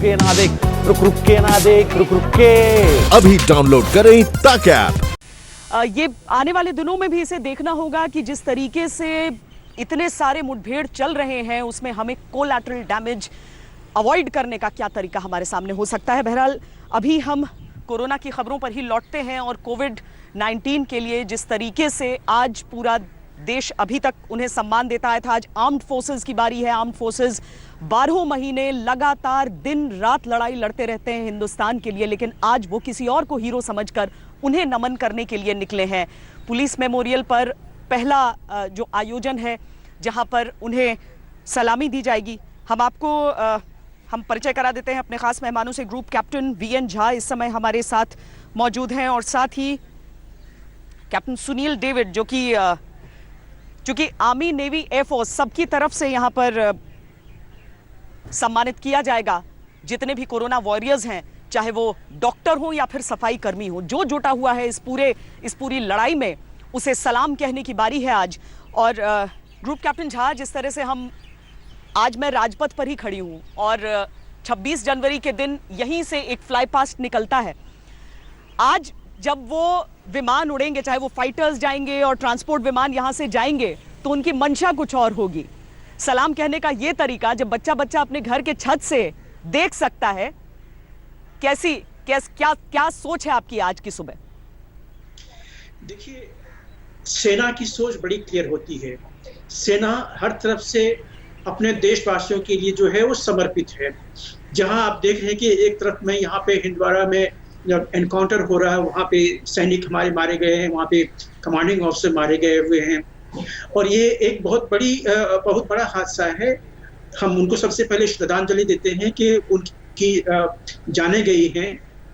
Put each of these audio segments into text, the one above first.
के ना देख, रुक के ना देख, रुक के। अभी डाउनलोड करें तक ऐप। ये आने वाले दिनों में भी इसे देखना होगा कि जिस तरीके से इतने सारे मुठभेड़ चल रहे हैं उसमें हमें कोलैटरल डैमेज अवॉइड करने का क्या तरीका हमारे सामने हो सकता है। बहरहाल अभी हम कोरोना की खबरों पर ही लौटते हैं और कोविड-19 के लिए जिस तरीके से आज पूरा देश अभी तक उन्हें सम्मान देता है था, आज आर्म्ड फोर्सेस की बारी है। आर्म्ड फोर्सेस 12 महीने लगातार दिन रात लड़ाई लड़ते रहते हैं हिंदुस्तान के लिए, लेकिन आज वो किसी और को हीरो समझकर उन्हें नमन करने के लिए निकले हैं। पुलिस मेमोरियल पर पहला जो आयोजन है जहां पर उन्हें सलामी दी जाएगी। हम परिचय करा देते हैं अपने खास मेहमानों से। ग्रुप कैप्टन वीएन झा इस समय हमारे साथ मौजूद हैं और साथ ही कैप्टन सुनील डेविड जो कि चूंकि आर्मी, नेवी, एयरफोर्स सबकी तरफ से यहाँ पर सम्मानित किया जाएगा। जितने भी कोरोना वॉरियर्स हैं, चाहे वो डॉक्टर हो या फिर सफाई कर्मी हो, जो जुटा हुआ है इस पूरी लड़ाई में, उसे सलाम कहने की बारी है आज। और ग्रुप कैप्टन झा, जिस तरह से आज मैं राजपथ पर ही खड़ी हूँ और 26 जनवरी के दिन यहीं से एक फ्लाई पास्ट निकलता है। आज जब वो विमान उड़ेंगे, चाहे वो फाइटर्स जाएंगे और ट्रांसपोर्ट विमान यहाँ से जाएंगे, तो उनकी मंशा कुछ और होगी। सलाम कहने का ये तरीका जब बच्चा अपने घर के छत से देख सकता है, क्या सोच है आपकी आज की सुबह? देखिए, सेना की सोच बड़ी क्लियर होती है। सेना हर तरफ से अपने देशवासियों के लिए जो है वो समर्पित है। जहां आप देख रहे हैं कि एक तरफ में यहाँ पे हिंदवाड़ा में जब एनकाउंटर हो रहा है, वहाँ पे सैनिक हमारे मारे गए हैं, वहाँ पे कमांडिंग ऑफिसर मारे गए हुए हैं और ये एक बहुत बड़ा हादसा है। हम उनको सबसे पहले श्रद्धांजलि देते हैं कि उनकी जाने गई हैं,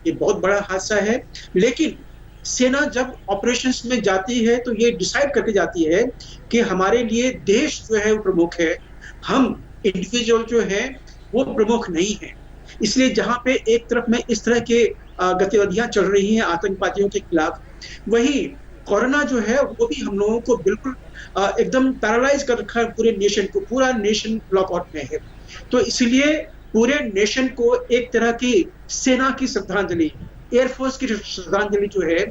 ये बहुत बड़ा हादसा है। लेकिन सेना जब ऑपरेशंस में जाती है तो ये डिसाइड करके जाती है कि हमारे लिए देश जो है वो प्रमुख है, हम इंडिविजुअल जो है वो प्रमुख नहीं है। इसलिए जहां पे एक तरफ में इस तरह के गतिविधियां चल रही हैं आतंकवादियों के खिलाफ, वही कोरोना जो है वो भी हम लोगों को बिल्कुल एकदम पैरालाइज कर रखा है। पूरे नेशन को, पूरा नेशन लॉकआउट में है। तो इसलिए पूरे नेशन को एक तरह की सेना की श्रद्धांजलि, एयरफोर्स की श्रद्धांजलि जो है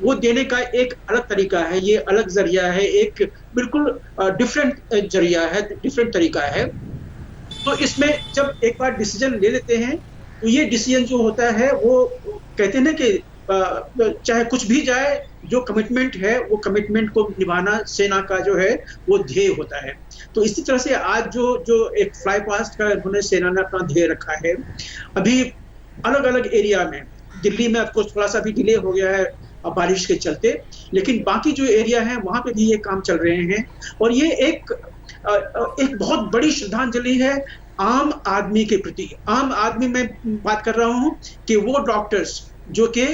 वो देने का एक अलग तरीका है। ये अलग जरिया है, एक बिल्कुल डिफरेंट जरिया है, डिफरेंट तरीका है। तो इसमें जब एक बार डिसीजन ले लेते हैं तो ये डिसीजन जो होता है वो कहते हैं ना कि चाहे कुछ भी जाए, जो कमिटमेंट है वो कमिटमेंट को निभाना सेना का जो है वो ध्येय होता है। तो इसी तरह से आज जो एक फ्लाई पास्ट का उन्होंने सेना ने अपना ध्येय रखा है। अभी अलग अलग एरिया में, दिल्ली में आपको थोड़ा सा भी डिले हो गया है बारिश के चलते, लेकिन बाकी जो एरिया है वहां पे भी ये काम चल रहे हैं। और ये एक बहुत बड़ी श्रद्धांजलि है आम आदमी के प्रति। आम आदमी में बात कर रहा हूं कि वो डॉक्टर्स जो कि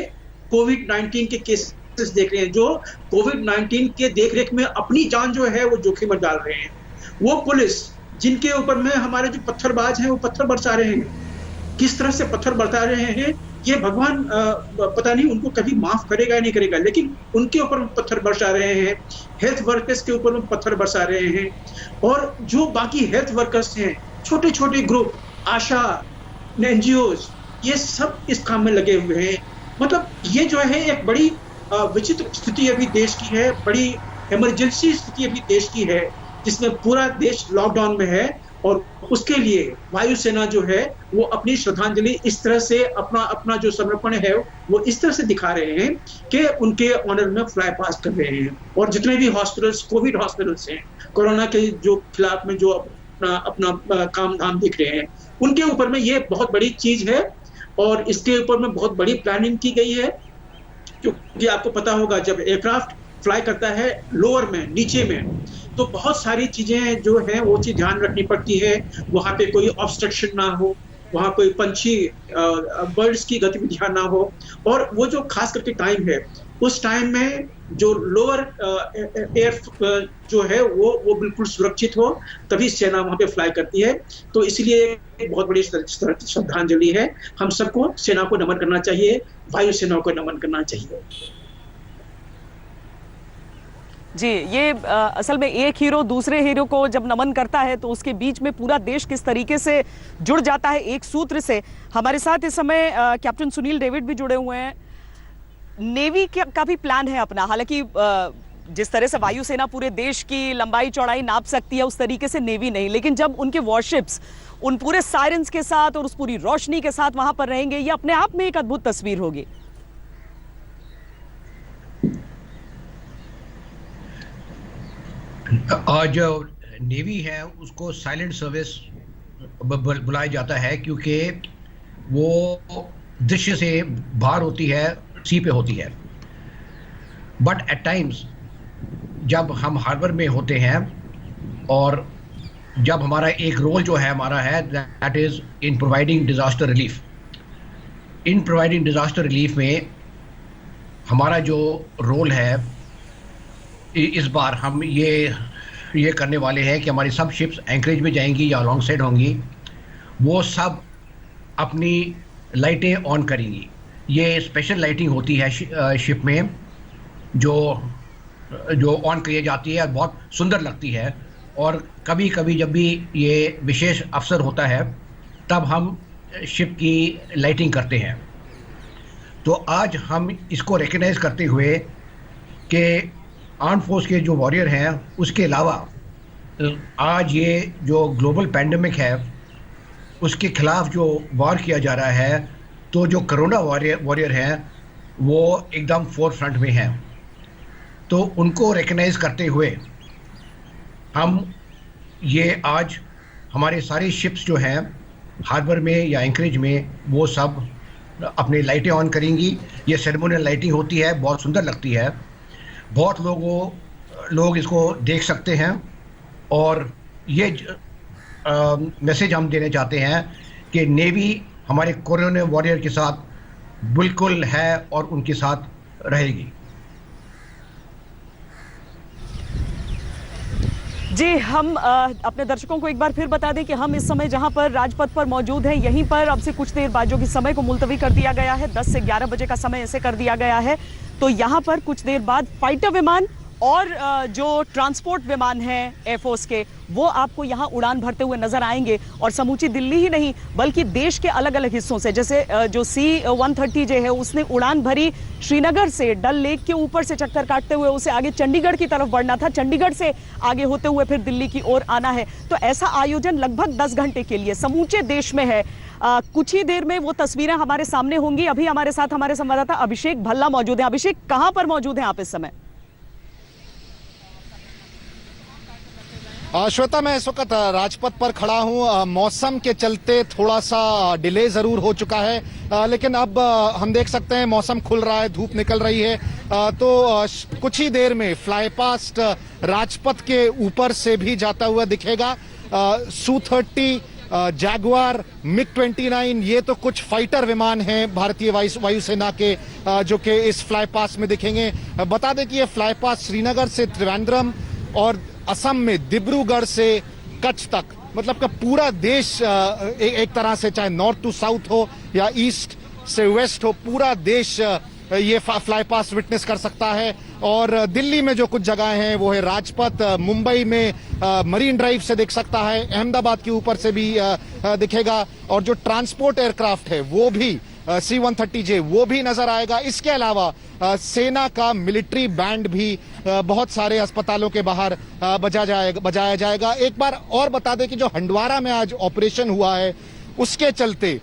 कोविड-19 के केसेस देख रहे हैं, जो कोविड-19 के देखरेख में अपनी जान जो है वो जोखिम में डाल रहे हैं, वो पुलिस जिनके ऊपर में हमारे जो पत्थरबाज हैं वो पत्थर बरसा रहे हैं, किस तरह से पत्थर बरसा रहे हैं ये भगवान पता नहीं उनको कभी माफ करेगा या नहीं करेगा, लेकिन उनके ऊपर पत्थर बरसा रहे हैं। हेल्थ वर्कर्स के ऊपर पत्थर बरसा रहे हैं और जो बाकी हेल्थ वर्कर्स हैं, छोटे छोटे ग्रुप, आशा, एनजीओज, ये सब इस काम में लगे हुए हैं। मतलब ये जो है एक बड़ी विचित्र स्थिति अभी देश की है, बड़ी इमरजेंसी स्थिति अभी देश की है, जिसमें पूरा देश लॉकडाउन में है। और उसके लिए वायुसेना जो है वो अपनी श्रद्धांजलि इस तरह से अपना जो समर्पण है वो इस तरह से दिखा रहे हैं कि उनके ऑनर में फ्लाई पास्ट कर रहे हैं। और जितने भी हॉस्पिटल्स, कोविड हॉस्पिटल्स हैं, कोरोना के जो खिलाफ में जो अपना काम धाम दिख रहे हैं, उनके ऊपर में ये बहुत बड़ी चीज है और इसके ऊपर में बहुत बड़ी प्लानिंग की गई है। क्योंकि आपको पता होगा जब एयरक्राफ्ट फ्लाई करता है लोअर में, नीचे में, तो बहुत सारी चीजें जो है वो चीज ध्यान रखनी पड़ती है। वहां पे कोई ऑब्स्ट्रक्शन ना हो, वहां कोई पंछी बर्ड्स की गतिविधियां ना हो। और वो जो खास करके टाइम है, उस टाइम में जो लोअर एयर जो है वो बिल्कुल सुरक्षित हो, तभी सेना वहां पे फ्लाई करती है। तो इसलिए एक बहुत बड़ी श्रद्धांजलि है। हम सबको सेना को नमन करना चाहिए, वायुसेना को नमन करना चाहिए। जी, ये असल में एक हीरो दूसरे हीरो को जब नमन करता है तो उसके बीच में पूरा देश किस तरीके से जुड़ जाता है एक सूत्र से। हमारे साथ इस समय कैप्टन सुनील डेविड भी जुड़े हुए हैं। नेवी का भी प्लान है अपना, हालांकि जिस तरह से वायुसेना पूरे देश की लंबाई चौड़ाई नाप सकती है उस तरीके से नेवी नहीं, लेकिन जब उनके वॉरशिप्स उन पूरे सायरन्स के साथ और उस पूरी रोशनी के साथ वहां पर रहेंगे, ये अपने आप में एक अद्भुत तस्वीर होगी। और जो नेवी है उसको साइलेंट सर्विस बुलाया जाता है, क्योंकि वो दृश्य से बाहर होती है, सी पे होती है। बट एट टाइम्स जब हम हार्बर में होते हैं और जब हमारा एक रोल जो है हमारा है that is in providing disaster relief. In providing disaster relief में हमारा जो रोल है इस बार हम ये करने वाले हैं कि हमारी सब शिप्स एंकरेज में जाएंगी या अलॉन्ग साइड होंगी, वो सब अपनी लाइटें ऑन करेंगी। ये स्पेशल लाइटिंग होती है शिप में जो ऑन करी जाती है, बहुत सुंदर लगती है। और कभी कभी जब भी ये विशेष अवसर होता है तब हम शिप की लाइटिंग करते हैं। तो आज हम इसको रिकग्नाइज करते हुए कि आर्म फोर्स के जो वॉरियर हैं, उसके अलावा आज ये जो ग्लोबल पैंडेमिक है उसके खिलाफ जो वार किया जा रहा है, तो जो कोरोना वॉरियर हैं वो एकदम फोर फ्रंट में हैं। तो उनको रिकग्नाइज करते हुए हम ये आज हमारे सारी शिप्स जो हैं हार्बर में या एंकरेज में वो सब अपनी लाइटें ऑन करेंगी। ये सेरेमोनियल लाइटिंग होती है, बहुत सुंदर लगती है। बहुत लोग इसको देख सकते हैं और ये मैसेज हम देना चाहते हैं कि नेवी हमारे कोरोना वॉरियर के साथ बिल्कुल है और उनके साथ रहेगी। जी, हम अपने दर्शकों को एक बार फिर बता दें कि हम इस समय जहां पर राजपथ पर मौजूद हैं, यहीं पर अब से कुछ देर बाद जो कि समय को मुलतवी कर दिया गया है, 10 से 11 बजे का समय ऐसे कर दिया गया है। तो यहाँ पर कुछ देर बाद फाइटर विमान और जो ट्रांसपोर्ट विमान हैं एयरफोर्स के, वो आपको यहाँ उड़ान भरते हुए नजर आएंगे। और समूची दिल्ली ही नहीं बल्कि देश के अलग अलग हिस्सों से, जैसे जो C-130 जो है उसने उड़ान भरी श्रीनगर से, डल लेक के ऊपर से चक्कर काटते हुए उसे आगे चंडीगढ़ की तरफ बढ़ना था, चंडीगढ़ से आगे होते हुए फिर दिल्ली की ओर आना है। तो ऐसा आयोजन लगभग 10 घंटे के लिए समूचे देश में है। कुछ ही देर में वो तस्वीरें हमारे सामने होंगी। अभी हमारे साथ हमारे संवाददाता अभिषेक भल्ला मौजूद है। अभिषेक, कहां पर मौजूद हैं आप इस समय? श्वेता, मैं इस वक्त राजपथ पर खड़ा हूं। मौसम के चलते थोड़ा सा डिले जरूर हो चुका है, लेकिन अब हम देख सकते हैं मौसम खुल रहा है, धूप निकल रही है। तो कुछ ही देर में फ्लाई पास्ट राजपथ के ऊपर से भी जाता हुआ दिखेगा। Su-30, जैगुआर, MiG-29, ये तो कुछ फाइटर विमान हैं भारतीय वायुसेना के, जो कि इस फ्लाई पास्ट में दिखेंगे। बता दें कि ये फ्लाई पास्ट श्रीनगर से त्रिवेंद्रम और असम में डिब्रूगढ़ से कच्छ तक, मतलब कि पूरा देश एक तरह से, चाहे नॉर्थ टू साउथ हो या ईस्ट से वेस्ट हो, पूरा देश ये फ्लाई पास्ट विटनेस कर सकता है। और दिल्ली में जो कुछ जगह हैं वो है राजपथ, मुंबई में मरीन ड्राइव से दिख सकता है, अहमदाबाद के ऊपर से भी दिखेगा। और जो ट्रांसपोर्ट एयरक्राफ्ट है वो भी C-130J वो भी नजर आएगा। इसके अलावा सेना का मिलिट्री बैंड भी बहुत सारे अस्पतालों के बाहर बजाया जाएगा। एक बार और बता दें कि जो हंडवारा में आज ऑपरेशन हुआ है उसके चलते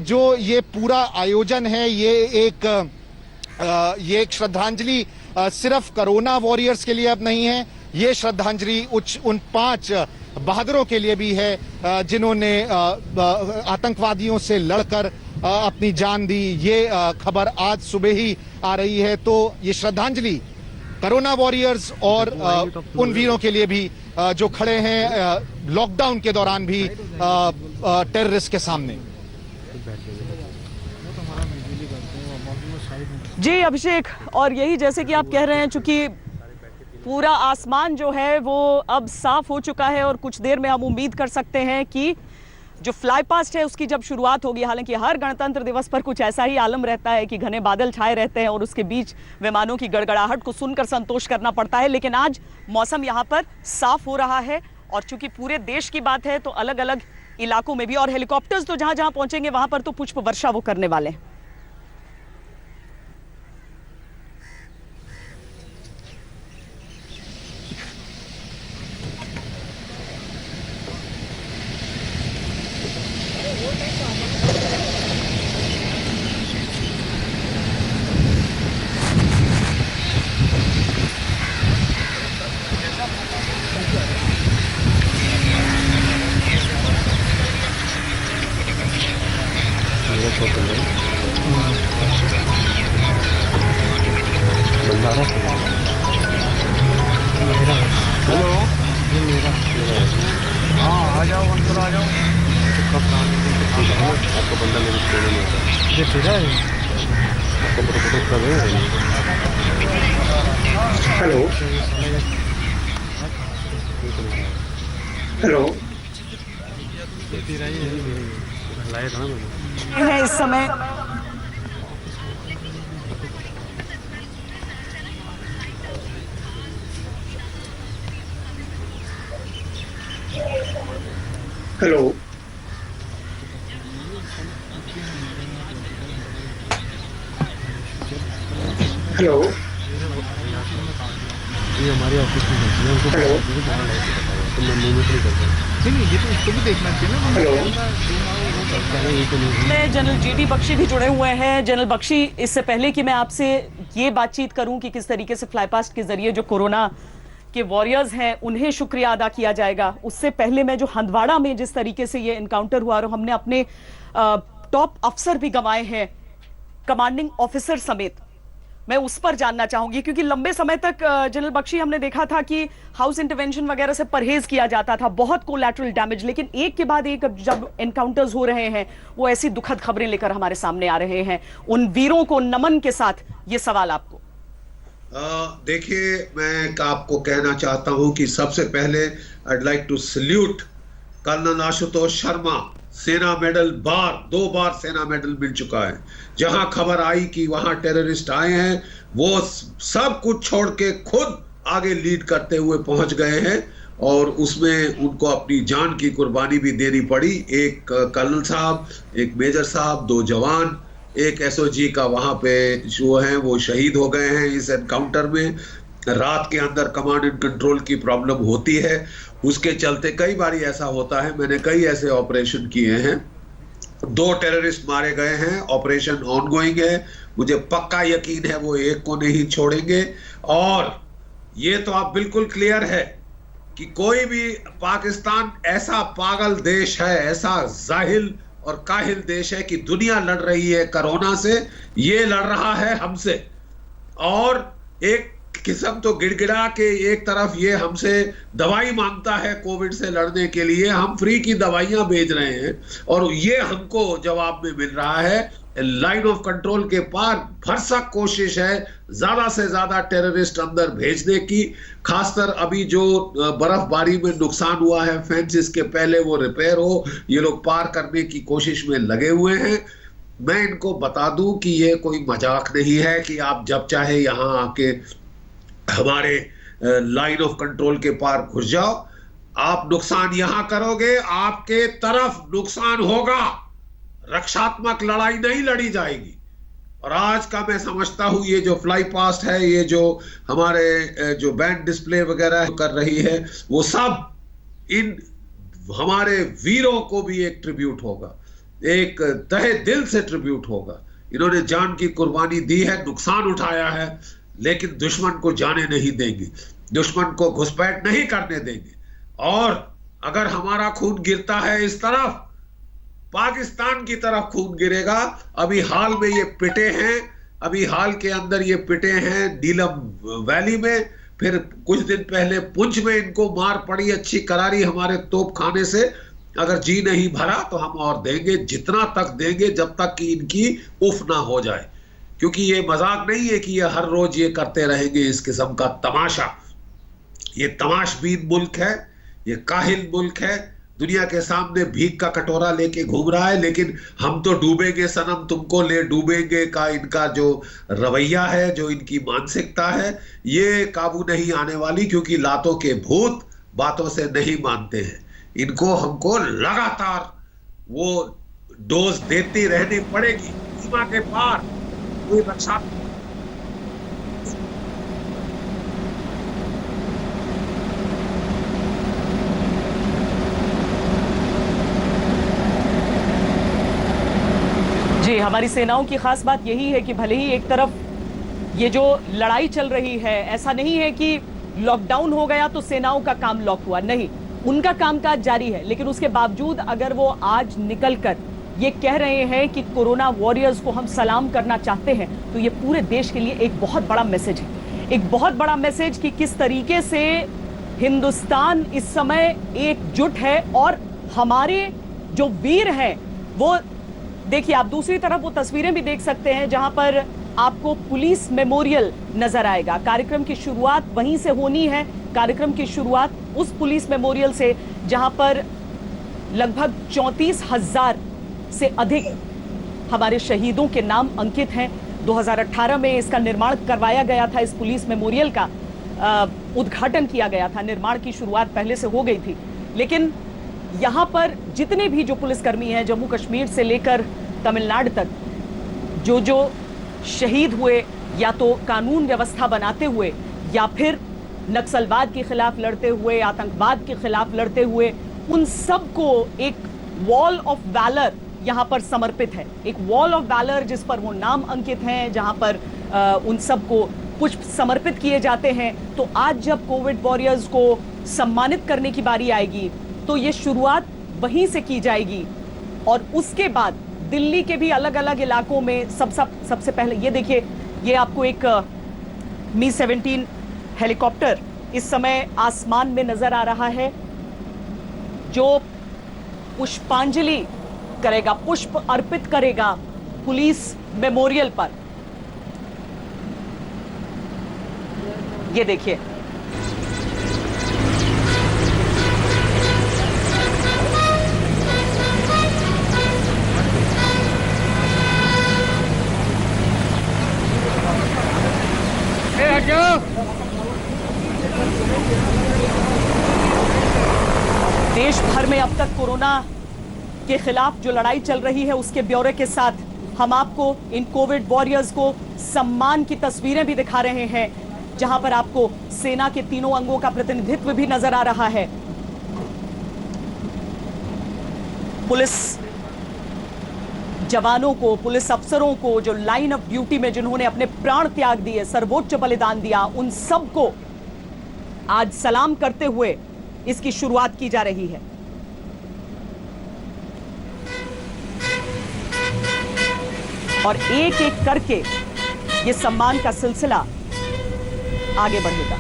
जो ये पूरा आयोजन है, ये एक श्रद्धांजलि सिर्फ कोरोना वॉरियर्स के लिए अब नहीं है, ये श्रद्धांजलि उन 5 बहादुरों के लिए भी है जिन्होंने आतंकवादियों से लड़कर अपनी जान दी। ये खबर आज सुबह ही आ रही है। तो ये श्रद्धांजलि कोरोना वॉरियर्स और उन वीरों के लिए भी जो खड़े हैं लॉकडाउन के दौरान भी टेररिस्ट के सामने। जी अभिषेक, और यही जैसे कि आप कह रहे हैं, चूंकि पूरा आसमान जो है वो अब साफ हो चुका है और कुछ देर में हम उम्मीद कर सकते हैं कि जो फ्लाई पास्ट है उसकी जब शुरुआत होगी, हालांकि हर गणतंत्र दिवस पर कुछ ऐसा ही आलम रहता है कि घने बादल छाए रहते हैं और उसके बीच विमानों की गड़गड़ाहट को सुनकर संतोष करना पड़ता है, लेकिन आज मौसम यहाँ पर साफ हो रहा है और चूंकि पूरे देश की बात है तो अलग अलग इलाकों में भी, और हेलीकॉप्टर्स तो जहां जहां पहुंचेंगे वहां पर तो पुष्प वर्षा वो करने वाले हैं। हेलो हेलो है इस समय हेलो हेलो ये हमारे ऑफिस में है, उनको हेलो तो मैं मुंह में नहीं करता। नहीं ये तो उसको भी देखना चाहिए ना। हेलो ये तो नहीं में जनरल जीडी बख्शी भी जुड़े हुए हैं। जनरल बख्शी, इससे पहले कि मैं आपसे ये बातचीत करूं कि किस तरीके से फ्लाई पास्ट के जरिए जो कोरोना के वॉरियर्स हैं उन्हें शुक्रिया अदा किया जाएगा, उससे पहले मैं जो हंदवाड़ा में जिस तरीके से ये इनकाउंटर हुआ और हमने अपने टॉप अफसर भी गंवाए हैं, कमांडिंग ऑफिसर समेत, मैं उस पर जानना चाहूंगी क्योंकि लंबे समय तक जनरल बख्शी हमने देखा था कि हाउस इंटरवेंशन वगैरह से परहेज किया जाता था, बहुत कोलैटरल डैमेज, लेकिन एक के बाद एक जब एनकाउंटर्स हो रहे हैं वो ऐसी दुखद खबरें लेकर हमारे सामने आ रहे हैं। उन वीरों को नमन के साथ ये सवाल आपको। देखिए, मैं आपको कहना चाहता हूं कि सबसे पहले I'd like to salute colonel Ashutosh Sharma. Sena medal दो बार सेना मेडल मिल चुका है। जहां खबर आई कि वहां टेररिस्ट आए हैं, वो सब कुछ छोड़ के खुद आगे लीड करते हुए पहुंच गए हैं और उसमें उनको अपनी जान की कुर्बानी भी देनी पड़ी। एक कर्नल साहब, एक मेजर साहब, 2 जवान, एक एसओजी का वहां पे जो है वो शहीद हो गए हैं इस एनकाउंटर में। रात के अंदर कमांड एंड कंट्रोल की प्रॉब्लम होती है, उसके चलते कई बार ऐसा होता है। मैंने कई ऐसे ऑपरेशन किए हैं, 2 टेररिस्ट मारे गए हैं, ऑपरेशन ऑनगोइंग है, मुझे पक्का यकीन है वो एक को नहीं छोड़ेंगे। और ये तो आप बिल्कुल क्लियर है कि कोई भी पाकिस्तान ऐसा पागल देश है, ऐसा जाहिल और काहिल देश है कि दुनिया लड़ रही है कोरोना से, ये लड़ रहा है हमसे। और एक किस्म तो गिड़गिड़ा के एक तरफ ये हमसे दवाई मांगता है कोविड से लड़ने के लिए, हम फ्री की दवाइयां भेज रहे हैं और ये हमको जवाब में मिल रहा है। लाइन ऑफ कंट्रोल के पार भरसक कोशिश है ज्यादा से ज्यादा टेररिस्ट अंदर भेजने की। खासकर अभी जो बर्फबारी में नुकसान हुआ है फेंसिस के पहले वो रिपेयर हो, ये लोग पार करने की कोशिश में लगे हुए हैं। मैं इनको बता दूं कि ये कोई मजाक नहीं है कि आप जब चाहे यहां आके हमारे लाइन ऑफ कंट्रोल के पार घुस जाओ। आप नुकसान यहां करोगे, आपके तरफ नुकसान होगा। रक्षात्मक लड़ाई नहीं लड़ी जाएगी। और आज का मैं समझता हूं ये जो फ्लाई पास्ट है, ये जो हमारे जो बैंड डिस्प्ले वगैरह कर रही है, वो सब इन हमारे वीरों को भी एक ट्रिब्यूट होगा, एक तहे दिल से ट्रिब्यूट होगा। इन्होंने जान की कुर्बानी दी है, नुकसान उठाया है, लेकिन दुश्मन को जाने नहीं देंगे, दुश्मन को घुसपैठ नहीं करने देंगे। और अगर हमारा खून गिरता है इस तरफ, पाकिस्तान की तरफ खून गिरेगा। अभी हाल में ये पिटे हैं, अभी हाल के अंदर ये पिटे हैं नीलम वैली में, फिर कुछ दिन पहले पुंछ में इनको मार पड़ी अच्छी करारी हमारे तोप खाने से। अगर जी नहीं भरा तो हम और देंगे, जितना तक देंगे जब तक कि इनकी उफ ना हो जाए। क्योंकि ये मजाक नहीं है कि ये हर रोज ये करते रहेंगे इस किस्म का तमाशा। ये तमाशबीन मुल्क है, ये काहिल मुल्क है दुनिया के सामने भीख का कटोरा लेके घूम रहा है, लेकिन हम तो डूबेंगे सनम तुमको ले डूबेंगे का इनका जो रवैया है, जो इनकी मानसिकता है, ये काबू नहीं आने वाली, क्योंकि लातों के भूत बातों से नहीं मानते हैं। इनको हमको लगातार वो डोज देती रहनी पड़ेगी, सीमा के पार कोई रक्षा। जी, हमारी सेनाओं की खास बात यही है कि भले ही एक तरफ ये जो लड़ाई चल रही है, ऐसा नहीं है कि लॉकडाउन हो गया तो सेनाओं का काम लॉक हुआ, नहीं, उनका कामकाज जारी है। लेकिन उसके बावजूद अगर वो आज निकलकर ये कह रहे हैं कि कोरोना वॉरियर्स को हम सलाम करना चाहते हैं, तो ये पूरे देश के लिए एक बहुत बड़ा मैसेज है, एक बहुत बड़ा मैसेज कि किस तरीके से हिंदुस्तान इस समय एकजुट है। और हमारे जो वीर हैं वो देखिए, आप दूसरी तरफ वो तस्वीरें भी देख सकते हैं जहां पर आपको पुलिस मेमोरियल नजर आएगा। कार्यक्रम की शुरुआत वहीं से होनी है, कार्यक्रम की शुरुआत उस पुलिस मेमोरियल से जहां पर लगभग 34,000 से अधिक हमारे शहीदों के नाम अंकित हैं। 2018 में इसका निर्माण करवाया गया था, इस पुलिस मेमोरियल का उद्घाटन किया गया था, निर्माण की शुरुआत पहले से हो गई थी। लेकिन यहाँ पर जितने भी जो पुलिसकर्मी हैं, जम्मू कश्मीर से लेकर तमिलनाडु तक, जो शहीद हुए, या तो कानून व्यवस्था बनाते हुए या फिर नक्सलवाद के खिलाफ लड़ते हुए, आतंकवाद के खिलाफ लड़ते हुए, उन सबको एक वॉल ऑफ वैलर यहाँ पर समर्पित है, एक वॉल ऑफ वैलर जिस पर वो नाम अंकित हैं, जहाँ पर उन सबको पुष्प समर्पित किए जाते हैं। तो आज जब कोविड वॉरियर्स को सम्मानित करने की बारी आएगी तो ये शुरुआत वहीं से की जाएगी, और उसके बाद दिल्ली के भी अलग अलग इलाकों में सबसे पहले ये देखिए, ये आपको एक Mi-17 हेलीकॉप्टर इस समय आसमान में नजर आ रहा है, जो पुष्पांजलि करेगा, पुष्प अर्पित करेगा पुलिस मेमोरियल पर। ये देखिए, देश भर में अब तक कोरोना के खिलाफ जो लड़ाई चल रही है उसके ब्यौरे के साथ हम आपको इन कोविड वॉरियर्स को सम्मान की तस्वीरें भी दिखा रहे हैं, जहां पर आपको सेना के तीनों अंगों का प्रतिनिधित्व भी नजर आ रहा है। पुलिस जवानों को, पुलिस अफसरों को, जो लाइन ऑफ ड्यूटी में जिन्होंने अपने प्राण त्याग दिए, सर्वोच्च बलिदान दिया, उन सबको आज सलाम करते हुए इसकी शुरुआत की जा रही है। और एक एक करके ये सम्मान का सिलसिला आगे बढ़ेगा।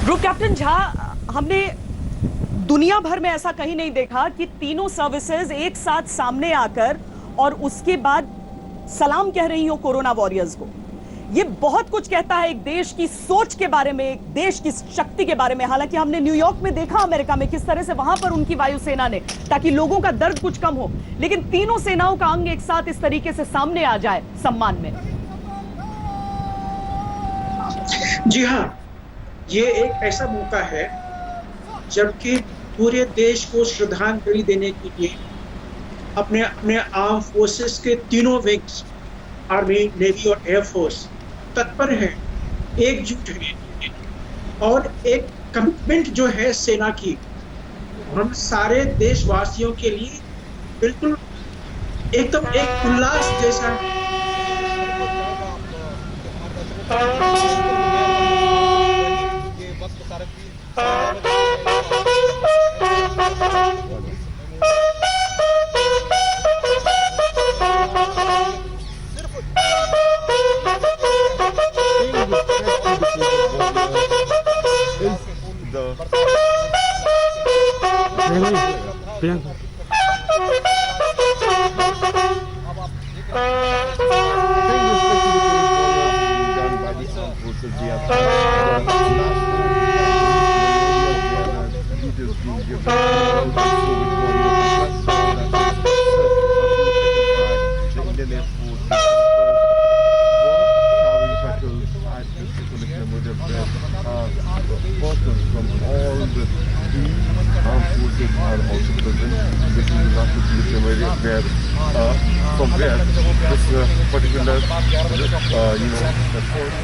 ग्रुप कैप्टन झा, हमने दुनिया भर में ऐसा कहीं नहीं देखा कि तीनों सर्विसेज एक साथ सामने आकर और उसके बाद सलाम कह रही हो कोरोना वॉरियर्स को। ये बहुत कुछ कहता है एक देश की सोच के बारे में, एक देश की शक्ति के बारे में। हालांकि हमने न्यूयॉर्क में देखा, अमेरिका में, किस तरह से वहां पर उनकी वायुसेना ने, ताकि लोगों का दर्द कुछ कम हो, लेकिन तीनों सेनाओं का अंग एक साथ इस तरीके से सामने आ जाए सम्मान में। जी हाँ, ये एक ऐसा मौका है जबकि पूरे देश को श्रद्धांजलि देने के लिए अपने अपने आर्म फोर्सेस के तीनों विंग्स, आर्मी, नेवी और एयरफोर्स तत्पर हैं, एकजुट हैं, और एक कमिटमेंट जो है सेना की, हम सारे देशवासियों के लिए बिल्कुल एकदम एक उल्लास जैसा From where this particular, the force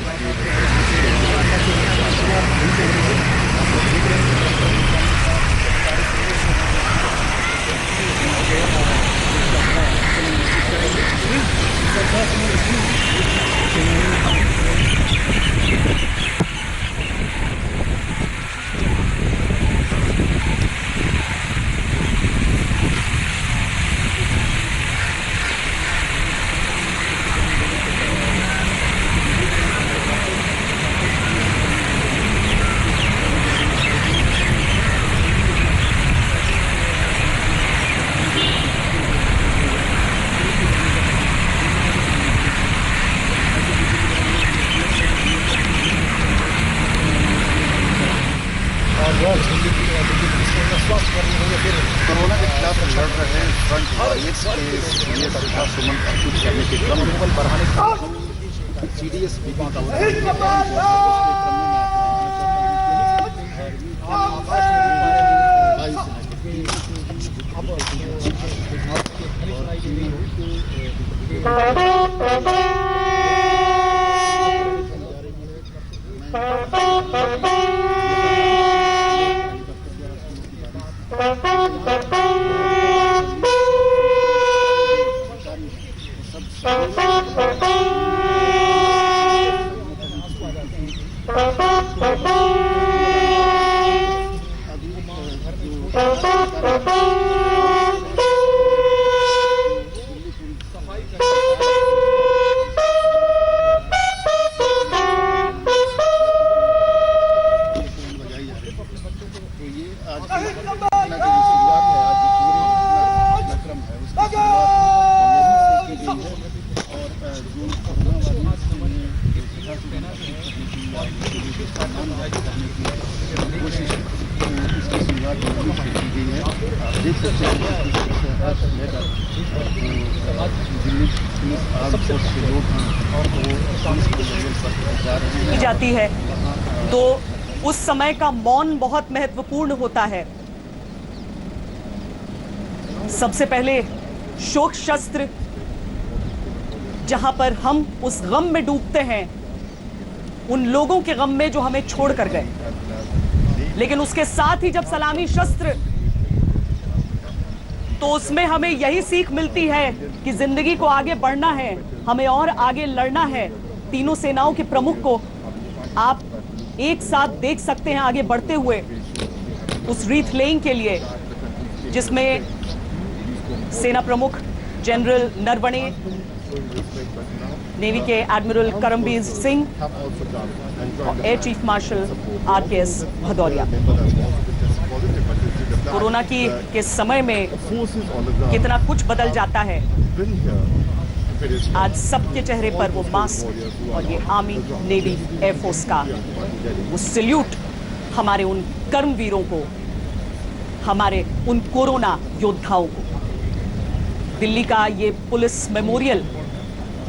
corona के खिलाफ लड़ रहे फ्रंट वॉरियर्स के लिए श्रद्धासुमन अर्पित करने के क्रम में बढ़ाने सीडीएस बीपी की जाती है तो उस समय का मौन बहुत महत्वपूर्ण होता है। सबसे पहले शोक शस्त्र, जहां पर हम उस गम में डूबते हैं, उन लोगों के गम में जो हमें छोड़ कर गए, लेकिन उसके साथ ही जब सलामी शस्त्र, तो उसमें हमें यही सीख मिलती है कि जिंदगी को आगे बढ़ना है, हमें और आगे लड़ना है। तीनों सेनाओं के प्रमुख को आप एक साथ देख सकते हैं आगे बढ़ते हुए उस रीथ लेइंग के लिए, जिसमें सेना प्रमुख जनरल नरवणे, नेवी के एडमिरल करमबीर सिंह और air chief marshal RKS Bhadauria. Corona के समय में कितना कुछ बदल जाता है। आज सबके चेहरे पर वो मास्क और ये आर्मी, नेवी, एयरफोर्स का वो सैल्यूट हमारे उन कर्मवीरों को, हमारे उन कोरोना योद्धाओं को। दिल्ली का ये पुलिस मेमोरियल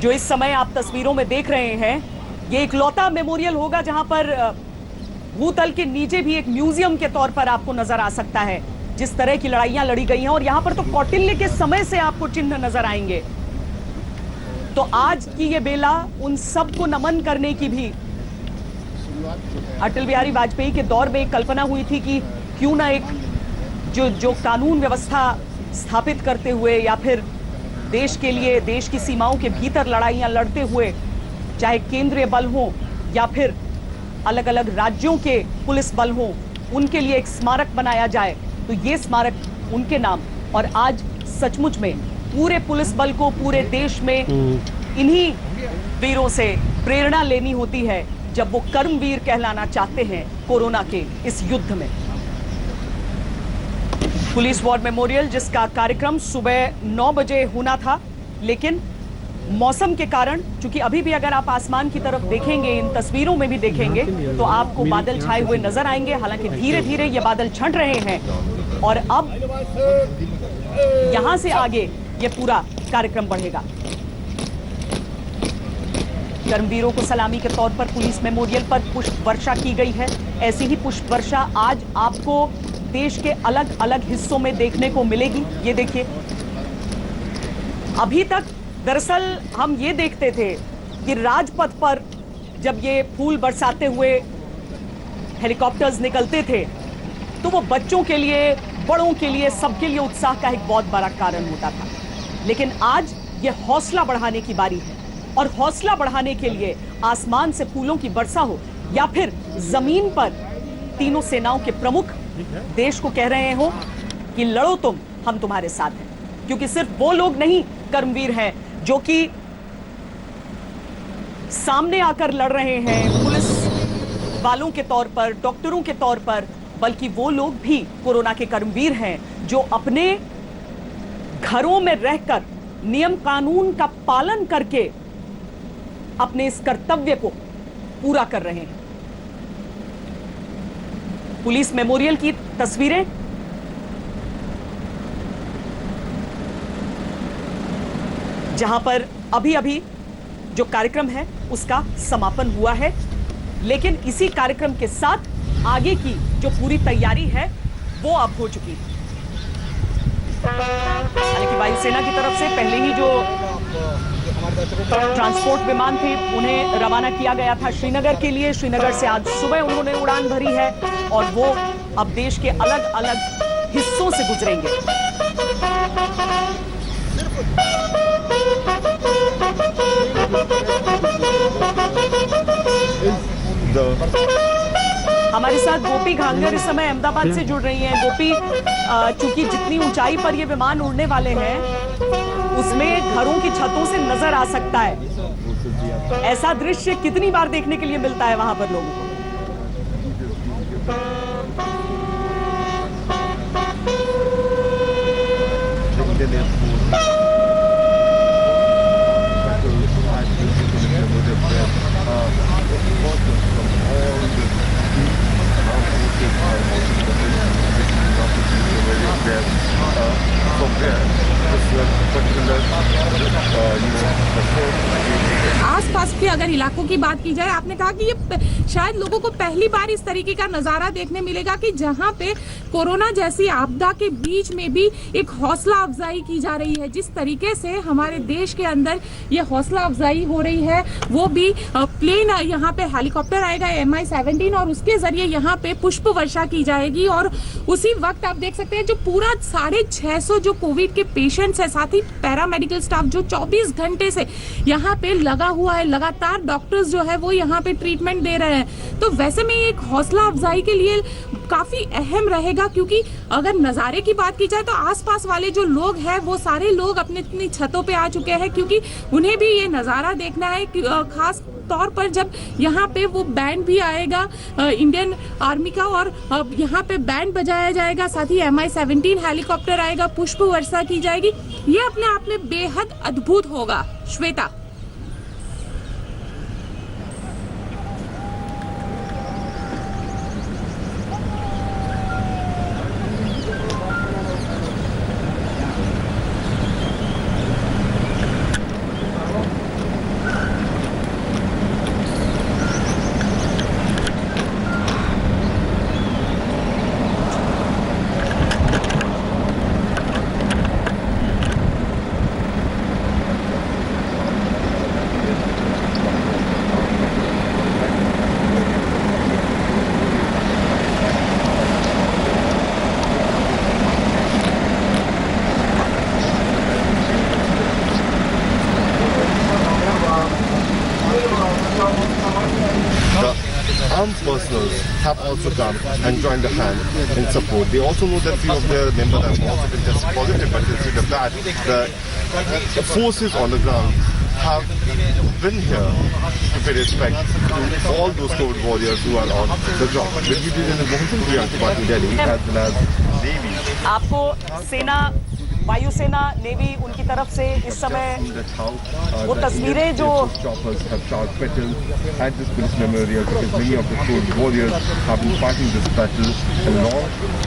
जो इस समय आप तस्वीरों में देख रहे हैं, ये इकलौता मेमोरियल होगा जहां पर भूतल के नीचे भी एक म्यूजियम के तौर पर आपको नजर आ सकता है, जिस तरह की लड़ाइयां लड़ी गई हैं। और यहां पर तो कौटिल्य के समय से आपको चिन्ह नजर आएंगे। तो आज की ये बेला उन सबको नमन करने की भी अटल बिहारी वाजपेयी के दौर में एक कल्पना हुई थी कि क्यों ना एक जो कानून व्यवस्था स्थापित करते हुए या फिर देश के लिए, देश की सीमाओं के भीतर लड़ाइयां लड़ते हुए, चाहे केंद्रीय बल हो या फिर अलग अलग राज्यों के पुलिस बल हो, उनके लिए एक स्मारक बनाया जाए। तो ये स्मारक उनके नाम, और आज सचमुच में पूरे पुलिस बल को पूरे देश में इन्हीं वीरों से प्रेरणा लेनी होती है जब वो कर्मवीर कहलाना चाहते हैं कोरोना के इस युद्ध में। पुलिस वॉर मेमोरियल, जिसका कार्यक्रम सुबह 9 बजे होना था, लेकिन मौसम के कारण, चूंकि अभी भी अगर आप आसमान की तरफ देखेंगे, इन तस्वीरों में भी देखेंगे, तो आपको बादल छाए हुए नजर आएंगे। हालांकि धीरे धीरे ये बादल छंट रहे हैं और अब यहां से आगे ये पूरा कार्यक्रम बढ़ेगा। कर्मवीरों को सलामी के तौर पर पुलिस मेमोरियल पर पुष्प वर्षा की गई है। ऐसी ही पुष्प वर्षा आज आपको देश के अलग अलग हिस्सों में देखने को मिलेगी। ये देखिए, अभी तक दरअसल हम ये देखते थे कि राजपथ पर जब ये फूल बरसाते हुए हेलीकॉप्टर्स निकलते थे तो वो बच्चों के लिए, बड़ों के लिए, सबके लिए उत्साह का एक बहुत बड़ा कारण होता था। लेकिन आज ये हौसला बढ़ाने की बारी है और हौसला बढ़ाने के लिए आसमान से फूलों की वर्षा हो या फिर जमीन पर तीनों सेनाओं के प्रमुख देश को कह रहे हो कि लड़ो तुम, हम तुम्हारे साथ हैं। क्योंकि सिर्फ वो लोग नहीं कर्मवीर हैं जो कि सामने आकर लड़ रहे हैं पुलिस वालों के तौर पर, डॉक्टरों के तौर पर, बल्कि वो लोग भी कोरोना के कर्मवीर हैं जो अपने घरों में रहकर नियम कानून का पालन करके अपने इस कर्तव्य को पूरा कर रहे हैं। पुलिस मेमोरियल की तस्वीरें जहां पर अभी अभी जो कार्यक्रम है उसका समापन हुआ है, लेकिन इसी कार्यक्रम के साथ आगे की जो पूरी तैयारी है वो अब हो चुकी है। हालांकि वायुसेना की तरफ से पहले ही जो ट्रांसपोर्ट विमान थे उन्हें रवाना किया गया था श्रीनगर के लिए। श्रीनगर से आज सुबह उन्होंने उड़ान भरी है और वो अब देश के अलग अलग हिस्सों से गुजरेंगे। हमारे साथ गोपी घांगर इस समय अहमदाबाद से जुड़ रही हैं। गोपी, चूंकि जितनी ऊंचाई पर ये विमान उड़ने वाले हैं उसमें घरों की छतों से नजर आ सकता है। ऐसा दृश्य कितनी बार देखने के लिए मिलता है वहां पर लोगों को? आसपास के अगर इलाकों की बात की जाए, आपने कहा कि ये शायद लोगों को पहली बार इस तरीके का नजारा देखने मिलेगा कि जहां पे कोरोना जैसी आपदा के बीच में भी एक हौसला अफजाई की जा रही है। जिस तरीके से हमारे देश के अंदर ये हौसला अफजाई हो रही है, वो भी प्लेन यहाँ पे हेलीकॉप्टर आएगा MI-17 और उसके जरिए यहाँ पे पुष्प वर्षा की जाएगी। और उसी वक्त आप देख सकते हैं जो पूरा 650 जो कोविड के पेशेंट्स है, साथ ही पैरामेडिकल स्टाफ जो 24 घंटे से यहाँ पे लगा हुआ है, लगातार डॉक्टर्स जो है वो यहाँ पे ट्रीटमेंट दे रहे हैं। तो वैसे में एक हौसला अफजाई के लिए काफी अहम रहेगा, क्योंकि अगर नज़ारे की बात की जाए तो आसपास वाले जो लोग हैं वो सारे लोग अपनी अपनी छतों पे आ चुके हैं, क्योंकि उन्हें भी ये नज़ारा देखना है। खास तौर पर जब यहाँ पे वो बैंड भी आएगा इंडियन आर्मी का और यहाँ पे बैंड बजाया जाएगा, साथ ही MI-17 हेलीकॉप्टर आएगा, पुष्प वर्षा की जाएगी। ये अपने आप में बेहद अद्भुत होगा। Shweta. Armed personnel have also come and joined the hand in support. They also know that few of their members have also been tested positive, but instead of that, the forces on the ground have been here to pay respect to all those COVID warriors who are on the job. We'll give you in the Mohan Priyanka Party Delhi as well as Devi. आपको सेना वायुसेना navy उनकी तरफ से इस समय वो तस्वीरें जो choppers have shot petals at this police memorial because many of the Cold Warriors have been fighting this battle along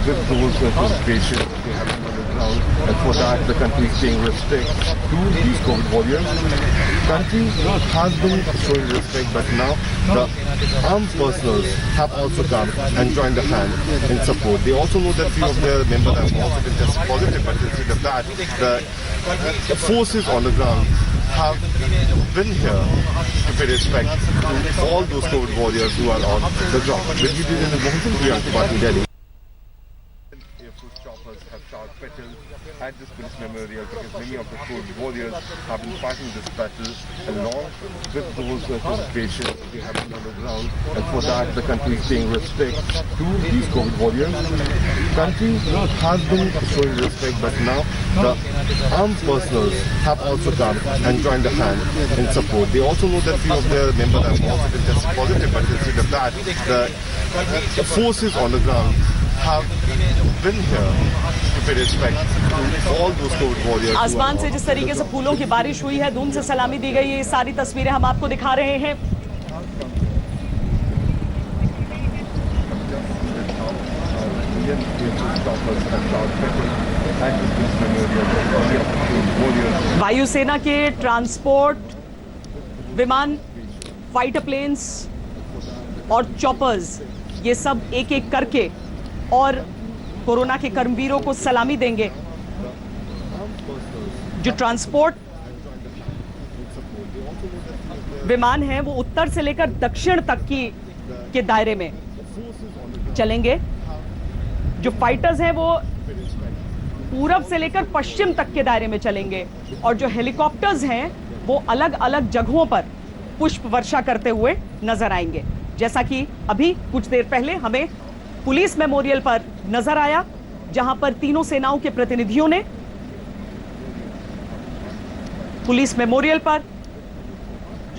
with those patients they have been on the ground, and for that the country is paying respect to these COVID warriors. Country has been showing respect, but now the armed personnel have also come and joined the hand in support. They also know that few of their members have also been tested positive, but instead of that, the forces on the ground have been here to pay respect to all those COVID warriors who are on the ground. We'll give you in a moment, we are departing Delhi. Air Force choppers have shot petals at this police memorial because many of the COVID warriors have been fighting this battle along with those COVID patients they have been on the ground, and for that the country is paying respect to these COVID warriors. Country has been showing respect, but now the armed personnel have also come and joined the hand in support. They also know that few of their members have also been tested positive, but instead of that, the forces on the ground have been here to pay respect to all those COVID warriors. आसमान से जिस तरीके से फूलों की बारिश हुई है, धूम से सलामी दी गई है, ये सारी तस्वीरें हम आपको दिखा रहे हैं। वायुसेना के ट्रांसपोर्ट विमान, फाइटर प्लेन्स और चॉपर्स, ये सब एक एक करके और कोरोना के कर्मवीरों को सलामी देंगे। जो ट्रांसपोर्ट विमान है वो उत्तर से लेकर दक्षिण तक के दायरे में चलेंगे। जो फाइटर्स हैं वो पूरब से लेकर पश्चिम तक के दायरे में चलेंगे, और जो हेलीकॉप्टर्स हैं वो अलग अलग जगहों पर पुष्प वर्षा करते हुए नजर आएंगे। जैसा कि अभी कुछ देर पहले हमें पुलिस मेमोरियल पर नजर आया, जहां पर तीनों सेनाओं के प्रतिनिधियों ने पुलिस मेमोरियल पर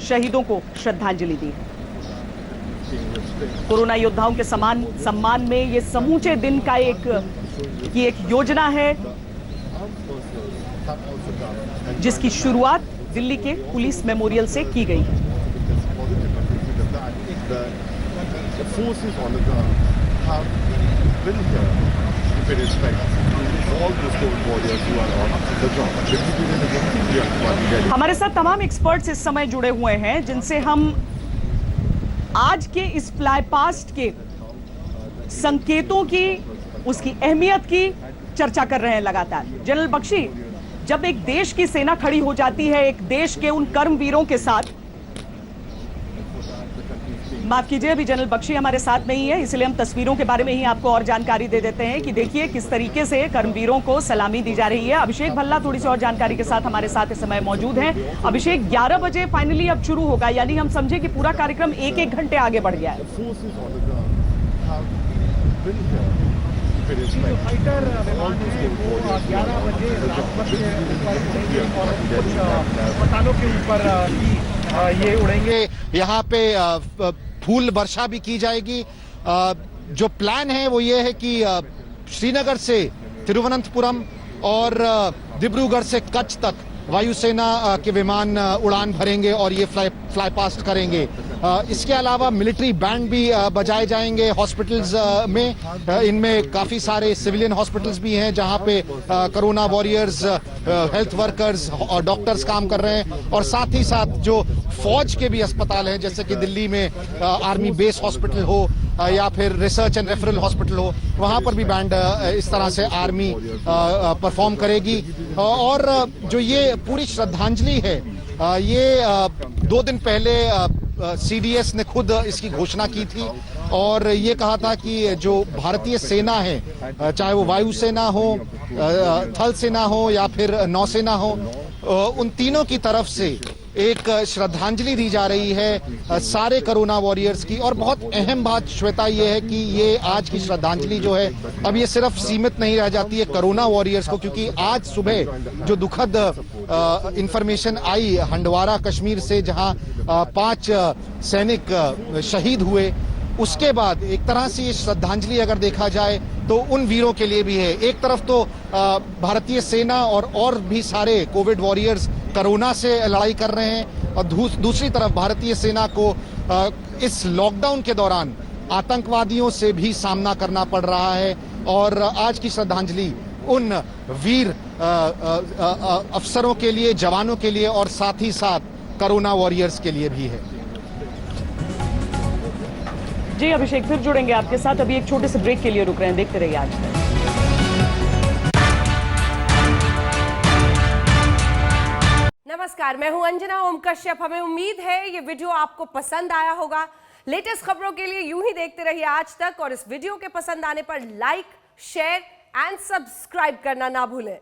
शहीदों को श्रद्धांजलि दी। कोरोना योद्धाओं के सम्मान में ये समूचे दिन का एक योजना है, जिसकी शुरुआत दिल्ली के पुलिस मेमोरियल से की गई है। हमारे साथ तमाम एक्सपर्ट्स इस समय जुड़े हुए हैं, जिनसे हम आज के इस फ्लाई पास्ट के संकेतों की, उसकी अहमियत की चर्चा कर रहे हैं लगातार। जनरल बख्शी, जब एक देश की सेना खड़ी हो जाती है एक देश के उन कर्मवीरों के साथ, माफ कीजिए अभी जनरल बख्शी हमारे साथ नहीं है, इसलिए हम तस्वीरों के बारे में ही आपको और जानकारी दे देते हैं कि देखिए किस तरीके से कर्मवीरों को सलामी दी जा रही है। अभिषेक भल्ला थोड़ी सी और जानकारी के साथ हमारे साथ इस समय मौजूद हैं। अभिषेक, 11 बजे फाइनली अब शुरू होगा, यानी हम समझे कि पूरा कार्यक्रम एक घंटे आगे बढ़ गया है। फाइटर विमान है वो 11 बजे अस्पतालों के ऊपर ये उड़ेंगे। यहाँ पे फूल वर्षा भी की जाएगी। जो प्लान है वो ये है कि श्रीनगर से तिरुवनंतपुरम और डिब्रूगढ़ से कच्छ तक वायुसेना के विमान उड़ान भरेंगे और ये फ्लाई पास्ट करेंगे। इसके अलावा मिलिट्री बैंड भी बजाए जाएंगे हॉस्पिटल्स में। इनमें काफी सारे सिविलियन हॉस्पिटल्स भी हैं जहां पे कोरोना वॉरियर्स, हेल्थ वर्कर्स और डॉक्टर्स काम कर रहे हैं, और साथ ही साथ जो फौज के भी अस्पताल हैं, जैसे कि दिल्ली में आर्मी बेस हॉस्पिटल हो या फिर रिसर्च एंड रेफरल हॉस्पिटल हो, वहां पर भी बैंड इस तरह से आर्मी परफॉर्म करेगी। और जो ये पूरी श्रद्धांजलि है, ये 2 दिन पहले सीडीएस ने खुद इसकी घोषणा की थी और ये कहा था कि जो भारतीय सेना है, चाहे वो वायुसेना हो, थल सेना हो या फिर नौसेना हो, उन तीनों की तरफ से एक श्रद्धांजलि दी जा रही है सारे कोरोना वॉरियर्स की। और बहुत अहम बात श्वेता ये है कि ये आज की श्रद्धांजलि जो है, अब ये सिर्फ सीमित नहीं रह जाती है कोरोना वॉरियर्स को, क्योंकि आज सुबह जो दुखद इंफॉर्मेशन आई हंडवारा कश्मीर से, जहां 5 सैनिक शहीद हुए, उसके बाद एक तरह से ये श्रद्धांजलि अगर देखा जाए तो उन वीरों के लिए भी है। एक तरफ तो भारतीय सेना और भी सारे कोविड वॉरियर्स कोरोना से लड़ाई कर रहे हैं और दूसरी तरफ भारतीय सेना को इस लॉकडाउन के दौरान आतंकवादियों से भी सामना करना पड़ रहा है। और आज की श्रद्धांजलि उन वीर अफसरों के लिए, जवानों के लिए और साथ ही साथ कोरोना वॉरियर्स के लिए भी है। जी अभिषेक, फिर जुड़ेंगे आपके साथ। अभी एक छोटे से ब्रेक के लिए रुक रहे हैं, देखते रहिए आज तक। नमस्कार, मैं हूं अंजना ओम कश्यप। हमें उम्मीद है ये वीडियो आपको पसंद आया होगा। लेटेस्ट खबरों के लिए यूं ही देखते रहिए आज तक और इस वीडियो के पसंद आने पर लाइक, शेयर एंड सब्सक्राइब करना ना भूलें।